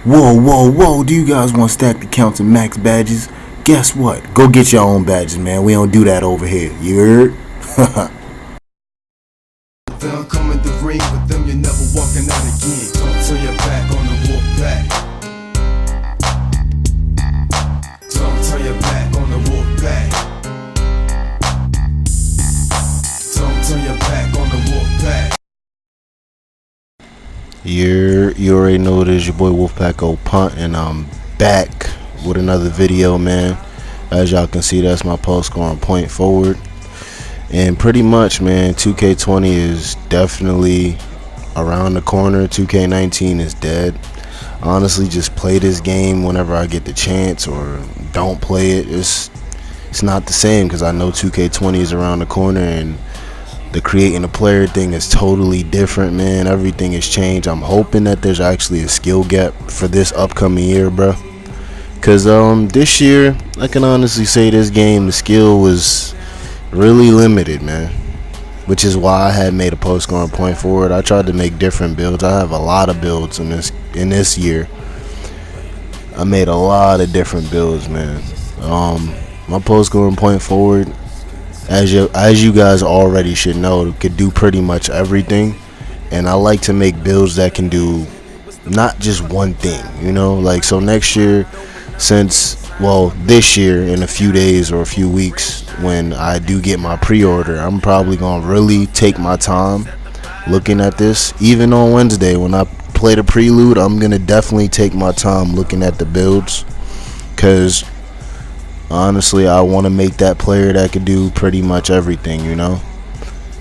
Whoa, whoa, whoa, do you guys want to stack the counts and max badges? Guess what? Go get your own badges, man. We don't do that over here. You heard? Them come in the ring with them, you're never walking out again. Don't turn your back on the wolf pack. Don't turn your back on the wolf pack. Don't turn your back on the wolf pack. You already know it is your boy Wolfpack O Punt, and I'm back with another video, man. As y'all can see, that's my post scoring point forward. And pretty much, man, 2K20 is definitely around the corner. 2K19 is dead. Honestly, just play this game whenever I get the chance, or don't play it. It's not the same, because I know 2K20 is around the corner, and the creating a player thing is totally different, man. Everything has changed. I'm hoping that there's actually a skill gap for this upcoming year, bro. Because this year, I can honestly say this game, the skill was really limited, man, which is why I had made a post scoring point forward. I tried to make different builds. I have a lot of builds in this year. I made a lot of different builds, man. My post scoring point forward, as you guys already should know, could do pretty much everything, and I like to make builds that can do not just one thing, you know. Like, so next year, this year, in a few days or a few weeks, when I do get my pre-order, I'm probably gonna really take my time looking at this. Even on Wednesday when I play the prelude, I'm gonna definitely take my time looking at the builds, because honestly, I want to make that player that can do pretty much everything, you know.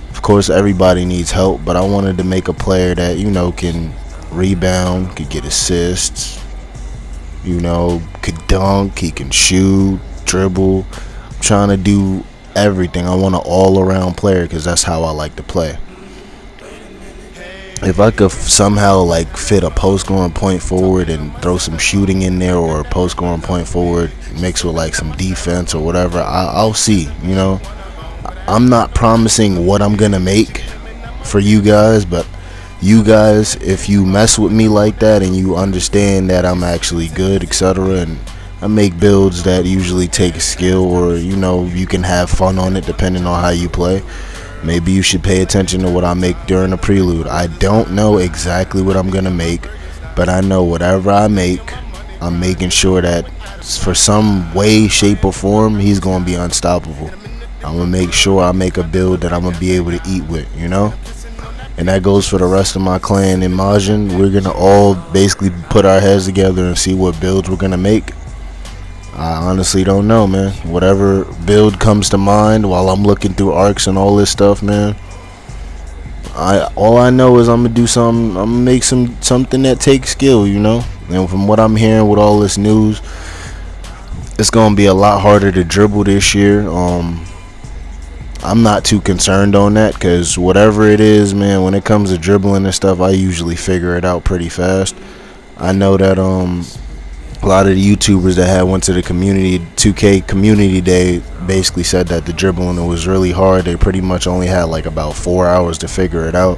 Of course, everybody needs help, but I wanted to make a player that, you know, can rebound, could get assists, you know, could dunk, he can shoot, dribble. I'm trying to do everything. I want an all-around player, because that's how I like to play. If I could somehow like fit a post scoring point forward and throw some shooting in there, or a post scoring point forward mixed with like some defense or whatever, I'll see, you know. I'm not promising what I'm gonna make for you guys, but you guys, if you mess with me like that and you understand that I'm actually good, etc., and I make builds that usually take skill, or, you know, you can have fun on it depending on how you play, maybe you should pay attention to what I make during the prelude. I don't know exactly what I'm gonna make, but I know whatever I make, I'm making sure that for some way, shape, or form, he's gonna be unstoppable. I'm gonna make sure I make a build that I'm gonna be able to eat with, you know. And that goes for the rest of my clan in Majin. We're gonna all basically put our heads together and see what builds we're gonna make. I honestly don't know, man. Whatever build comes to mind while I'm looking through arcs and all this stuff, man. All I know is I'm gonna do something. I'm gonna make something that takes skill, you know. And from what I'm hearing with all this news, it's gonna be a lot harder to dribble this year. I'm not too concerned on that, because whatever it is, man, when it comes to dribbling and stuff, I usually figure it out pretty fast. I know that a lot of the YouTubers that went to the 2K community day basically said that the dribbling was really hard. They pretty much only had like about 4 hours to figure it out.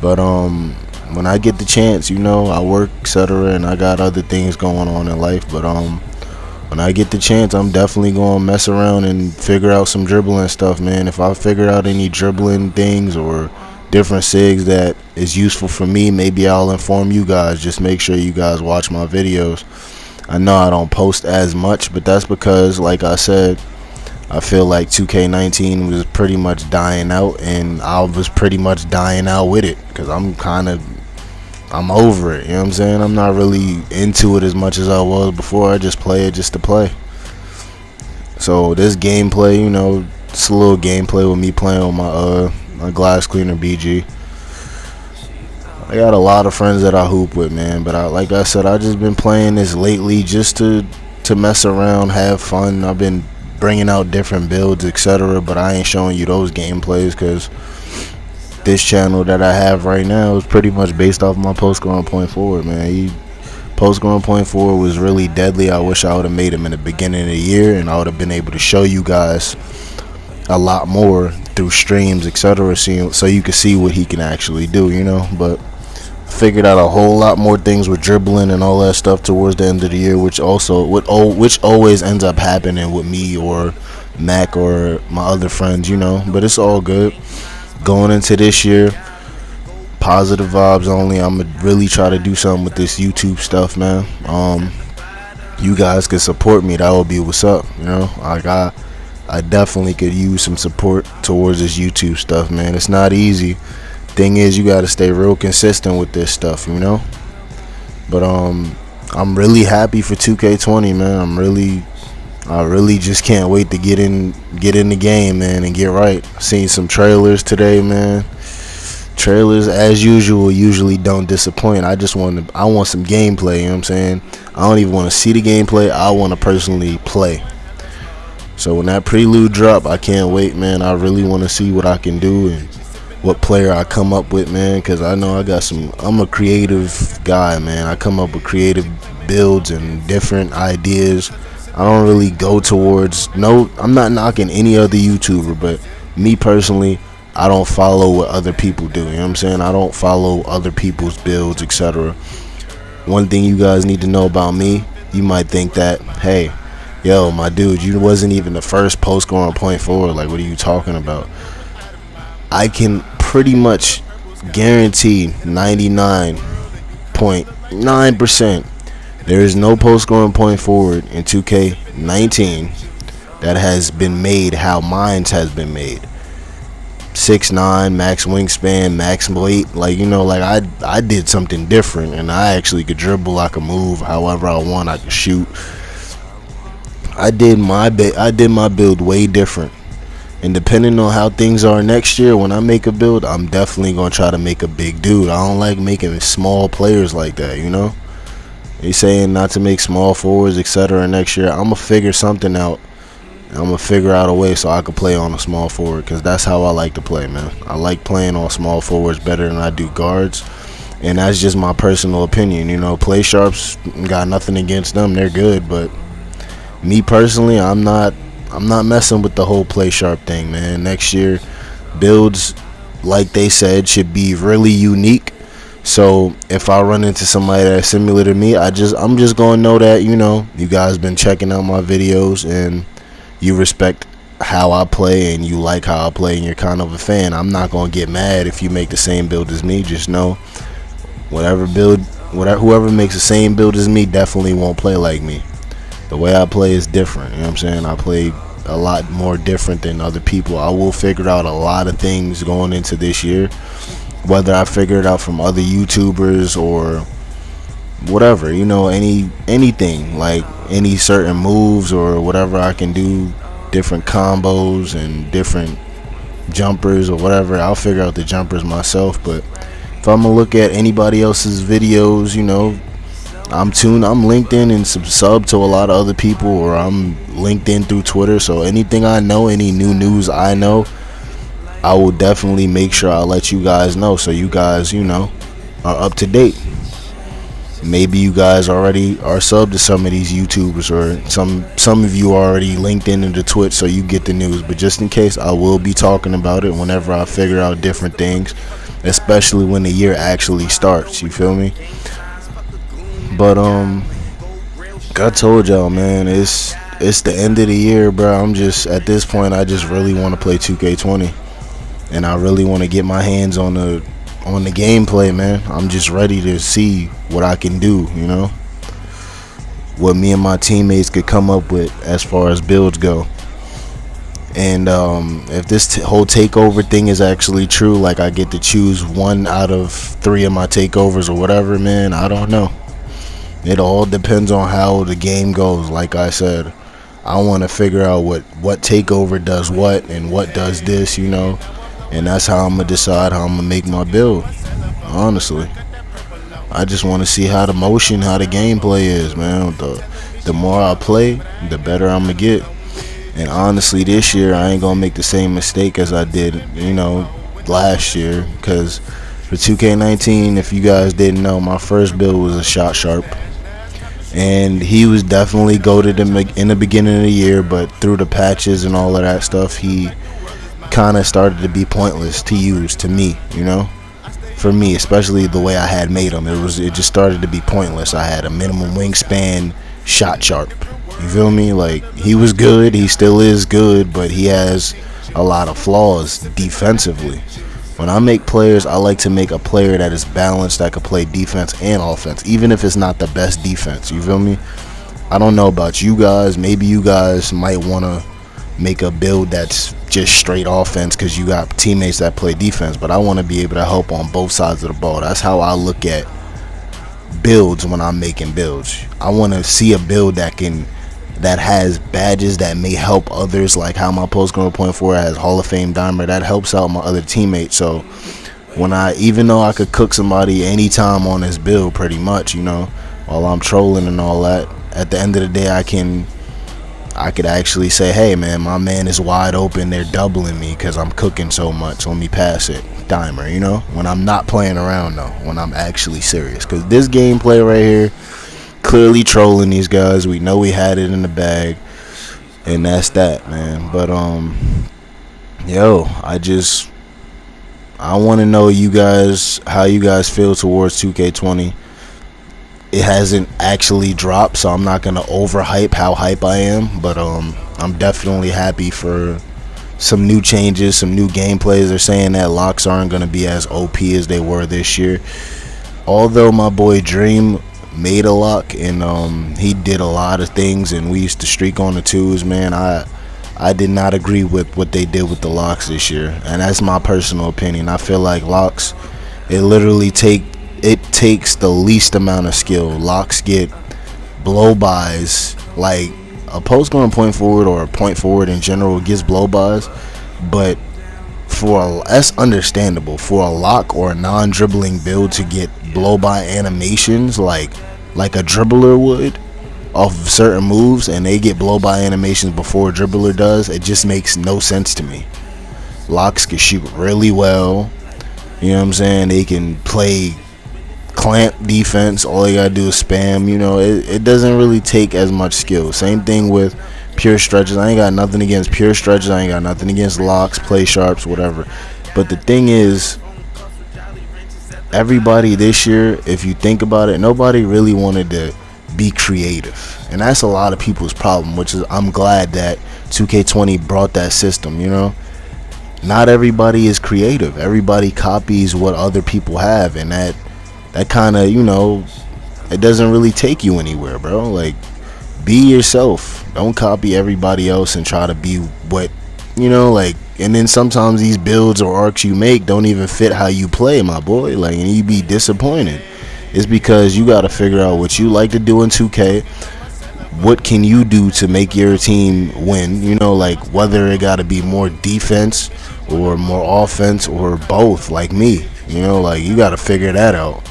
But when I get the chance, you know, I work, etc., and I got other things going on in life, but when I get the chance, I'm definitely going to mess around and figure out some dribbling stuff, man. If I figure out any dribbling things or different SIGs that is useful for me, maybe I'll inform you guys. Just make sure you guys watch my videos. I know I don't post as much, but that's because, like I said, I feel like 2K19 was pretty much dying out, and I was pretty much dying out with it, because I'm over it, you know what I'm saying? I'm not really into it as much as I was before. I just play it just to play. So this gameplay, you know, it's a little gameplay with me playing with my glass cleaner BG. I got a lot of friends that I hoop with, man, but like I said, I just been playing this lately just to mess around, have fun. I've been bringing out different builds, etc., but I ain't showing you those gameplays, because this channel that I have right now is pretty much based off my post scoring point forward, man. Post scoring point forward was really deadly. I wish I would have made him in the beginning of the year, and I would have been able to show you guys a lot more through streams, etc., so you can see what he can actually do, you know. But figured out a whole lot more things with dribbling and all that stuff towards the end of the year, which always ends up happening with me or Mac or my other friends, you know. But it's all good. Going into this year, positive vibes only. I'm gonna really try to do something with this YouTube stuff, man. You guys can support me. That would be what's up, you know. I definitely could use some support towards this YouTube stuff, man. It's not easy. Thing is, you got to stay real consistent with this stuff, you know. But I'm really happy for 2K20, man. I really just can't wait to get in the game, man, and get right. Seen some trailers today, man. Trailers, as usual, usually don't disappoint. I want some gameplay, you know what I'm saying? I don't even want to see the gameplay. I want to personally play. So when that prelude drop, I can't wait, man. I really want to see what I can do and what player I come up with, man, because I know I'm a creative guy, man. I come up with creative builds and different ideas. I don't really go towards, I'm not knocking any other YouTuber, but me personally, I don't follow what other people do, you know what I'm saying? I don't follow other people's builds, etc. One thing you guys need to know about me, you might think that, hey, yo, my dude, you wasn't even the first post scorer on point forward. Like, what are you talking about? I can pretty much guarantee 99.9% there is no post scoring point forward in 2K19 that has been made how mine has been made. 6'9", max wingspan, max weight. Like, you know, like I did something different, and I actually could dribble, I could move however I want, I could shoot. I did my build way different, and depending on how things are next year, when I make a build, I'm definitely gonna try to make a big dude. I don't like making small players like that, you know. They saying not to make small forwards, etc. next year. I'm gonna figure something out. I'm gonna figure out a way so I can play on a small forward, because that's how I like to play, man. I like playing on small forwards better than I do guards, and that's just my personal opinion, you know. Play sharps, got nothing against them, they're good, but me personally, I'm not messing with the whole play sharp thing, man. Next year, builds, like they said, should be really unique. So if I run into somebody that's similar to me, I'm just gonna know that, you know, you guys been checking out my videos and you respect how I play and you like how I play and you're kind of a fan. I'm not gonna get mad if you make the same build as me. Just know, whoever makes the same build as me definitely won't play like me. The way I play is different, you know what I'm saying? I play a lot more different than other people. I will figure out a lot of things going into this year, whether I figure it out from other YouTubers or whatever, you know, anything, like any certain moves or whatever I can do, different combos and different jumpers or whatever. I'll figure out the jumpers myself. But if I'm gonna look at anybody else's videos, you know, I'm linked in and sub to a lot of other people, or I'm linked in through Twitter. So anything I know, any new news I know, I will definitely make sure I let you guys know, so you guys, you know, are up to date. Maybe you guys already are subbed to some of these YouTubers, or some of you are already linked in into Twitch, so you get the news. But just in case, I will be talking about it whenever I figure out different things, especially when the year actually starts, you feel me? But like I told y'all, man, it's the end of the year, bro. I'm just, at this point, I just really want to play 2K20, and I really want to get my hands on the gameplay, man. I'm just ready to see what I can do, you know, what me and my teammates could come up with as far as builds go. And if this whole takeover thing is actually true, like I get to choose 1 out of 3 of my takeovers or whatever, man, I don't know. It all depends on how the game goes. Like I said, I want to figure out what takeover does what and what does this, you know. And that's how I'm going to decide how I'm going to make my build, honestly. I just want to see how the gameplay is, man. The more I play, the better I'm going to get. And honestly, this year, I ain't going to make the same mistake as I did, you know, last year. Because for 2K19, if you guys didn't know, my first build was a Shot Sharp. And he was definitely goated in the beginning of the year, but through the patches and all of that stuff, he kind of started to be pointless to use, to me, you know. for me, especially the way I had made him. It just started to be pointless. I had a minimum wingspan, shot sharp. You feel me? Like, he was good, he still is good, but he has a lot of flaws defensively. When I make players, I like to make a player that is balanced, that can play defense and offense, even if it's not the best defense. You feel me? I don't know about you guys. Maybe you guys might want to make a build that's just straight offense because you got teammates that play defense, but I want to be able to help on both sides of the ball. That's how I look at builds when I'm making builds. I want to see a build that has badges that may help others, like how my post scoring point forward has Hall of Fame dimer. That helps out my other teammates. So when even though I could cook somebody anytime on this build pretty much, while I'm trolling and all that, at the end of the day I could actually say, hey man, my man is wide open, they're doubling me because I'm cooking so much, let me pass it, dimer, when I'm not playing around though, when I'm actually serious. Because this gameplay right here, clearly trolling these guys. We know we had it in the bag, and that's that, man. But I want to know you guys, how you guys feel towards 2K20. It hasn't actually dropped, so I'm not gonna overhype how hype I am, but I'm definitely happy for some new changes, some new gameplays. They're saying that locks aren't gonna be as OP as they were this year, although my boy Dream made a lock and he did a lot of things, and we used to streak on the twos, man. I did not agree with what they did with the locks this year, and that's my personal opinion. I feel like locks, it takes the least amount of skill. Locks get blow bys, like a post going point forward or a point forward in general gets blow bys, but that's understandable. For a lock or a non-dribbling build to get blow by animations like a dribbler would off of certain moves, and they get blow by animations before a dribbler does, it just makes no sense to me. Locks can shoot really well, you know what I'm saying? They can play clamp defense, all they gotta do is spam. It doesn't really take as much skill. Same thing with pure stretches. I ain't got nothing against pure stretches, I ain't got nothing against locks, play sharps, whatever. But the thing is, everybody this year, if you think about it, nobody really wanted to be creative, and that's a lot of people's problem, which is I'm glad that 2K20 brought that system. Not everybody is creative. Everybody copies what other people have, and that kind of, it doesn't really take you anywhere, bro. Like, be yourself. Don't copy everybody else and try to be what, and then sometimes these builds or arcs you make don't even fit how you play, my boy. Like, and you be disappointed. It's because you got to figure out what you like to do in 2K. What can you do to make your team win? Like, whether it got to be more defense or more offense or both, like me. Like, you got to figure that out.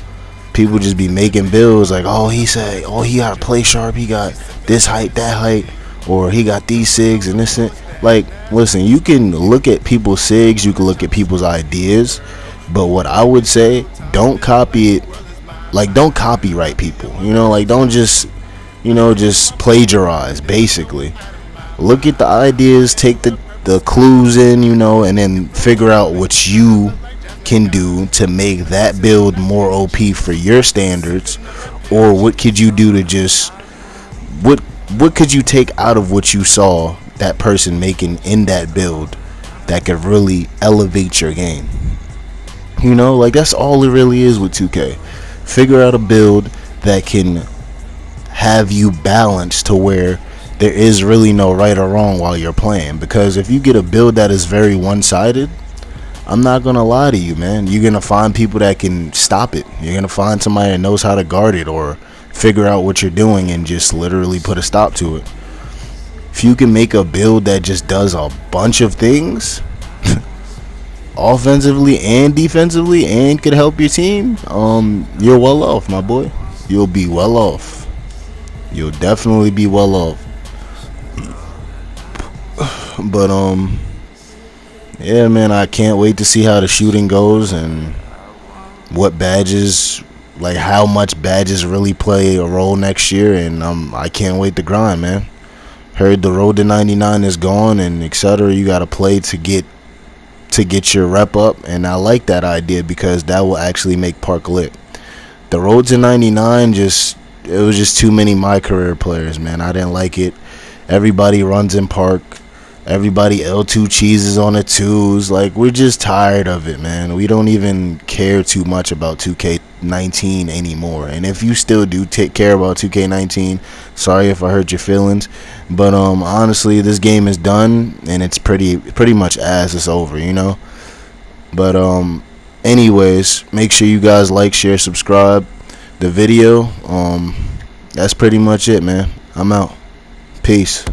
People just be making builds like, he got to play sharp, he got this height, that height, or he got these sigs and this and like, listen, you can look at people's sigs, you can look at people's ideas, but what I would say, don't copy it. Like, don't copyright people, like, don't just plagiarize. Basically, look at the ideas, take the clues in, and then figure out what you can do to make that build more OP for your standards, or what could you do to just what could you take out of what you saw that person making in that build that could really elevate your game. Like, that's all it really is with 2K. Figure out a build that can have you balanced to where there is really no right or wrong while you're playing. Because if you get a build that is very one-sided, I'm not gonna lie to you, man, you're gonna find people that can stop it. You're gonna find somebody that knows how to guard it or figure out what you're doing and just literally put a stop to it. If you can make a build that just does a bunch of things offensively and defensively and could help your team, you're well off, my boy. You'll be well off. You'll definitely be well off. But yeah, man, I can't wait to see how the shooting goes and what badges, like how much badges really play a role next year, and I can't wait to grind, man. Heard the road to 99 is gone and etc. You gotta play to get to get your rep up, and I like that idea because that will actually make Park lit. The road to 99 it was just too many my career players, man. I didn't like it. Everybody runs in Park. Everybody L2 cheeses on the twos. Like, we're just tired of it, man. We don't even care too much about 2K19 anymore. And if you still do care about 2K19, sorry if I hurt your feelings. But honestly, this game is done, and it's pretty much ass. It's over, you know. But anyways, make sure you guys like, share, subscribe the video. That's pretty much it, man. I'm out. Peace.